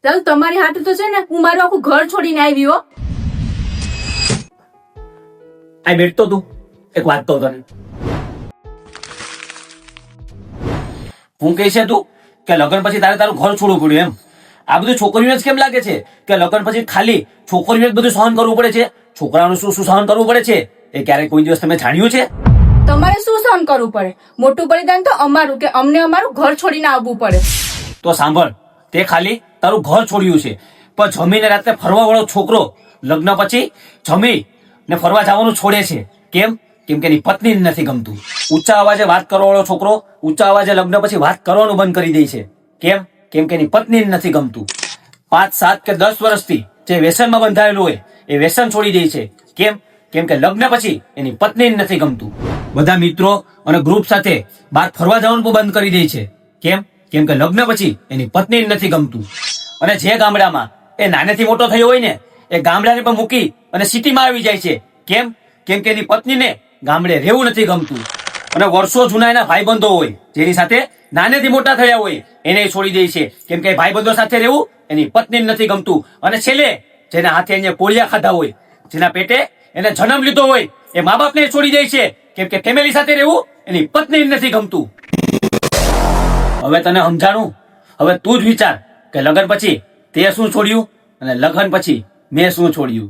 ચાલ તમારી હાથે તો છે ને હું મારું આખું ઘર છોડીને આવી હો. આ બેઠતો તું એક વાત કહું તને. હું કહે છે તું કે લગ્ન પછી તારે તારું ઘર છોડવું પડ્યું એમ? આ બધું છોકરીઓને જ કેમ લાગે છે કે લગ્ન પછી ખાલી છોકરીઓને જ બધું સહન કરવું પડે છે? છોકરાઓનું શું શું સહન કરવું પડે છે એ ક્યારેય કોઈ દિવસ તમે જાણ્યું છે? તમારે શું સહન કરવું પડે? મોટું બલિદાન તો અમારું કે અમને અમારું ઘર છોડીને આવવું પડે. તો સાંભળ, તે ખાલી તારું ઘર છોડ્યું છે, પણ જમીને રાત્રે ફરવા વાળો છોકરો લગ્ન પછી જમી ને ફરવા જવાનું છોડે છે. કેમ? કેમ કે એની પત્ની નથી ગમતું. ઊંચા અવાજે વાત કરવા વાળો છોકરો ઊંચા અવાજે લગ્ન પછી વાત કરવાનું બંધ કરી દે છે. કેમ? કેમ કે એની પત્ની નથી ગમતું. 5, 7 કે 10 વર્ષથી જે વ્યસનમાં બંધાયેલું હોય એ વ્યસન છોડી દે છે. કેમ? કેમ કે લગ્ન પછી એની પત્ની નથી ગમતું. બધા મિત્રો અને ગ્રુપ સાથે બહાર ફરવા જવાનું પણ બંધ કરી દે છે. કેમ? કેમ કે લગ્ન પછી એની પત્ની નથી ગમતું. અને જે ગામડામાં એ નાનેથી મોટો થયો હોય ને એ ગામડાને પણ મૂકી અને સિટીમાં આવી જાય છે. કેમ? કેમ કે એની પત્નીને ગામડે રહેવું નથી ગમતું. અને વર્ષો જૂના એના ભાઈબંધો હોય જેની સાથે નાનેથી મોટા થયા હોય એને છોડી દે છે. કેમ કે ભાઈબંધો સાથે રહેવું એની પત્નીને નથી ગમતું. અને છેલ્લે જેના હાથે એને પોળિયા ખાધા હોય, જેના પેટે એને જન્મ લીધો હોય એ મા બાપને છોડી દે છે. કેમ કે ફેમિલી સાથે રહેવું એની પત્નીને નથી ગમતું. હવે તને સમજાણું. હવે તું જ વિચાર કે લગ્ન પછી તે શું છોડ્યું અને લગ્ન પછી મેં શું છોડ્યું.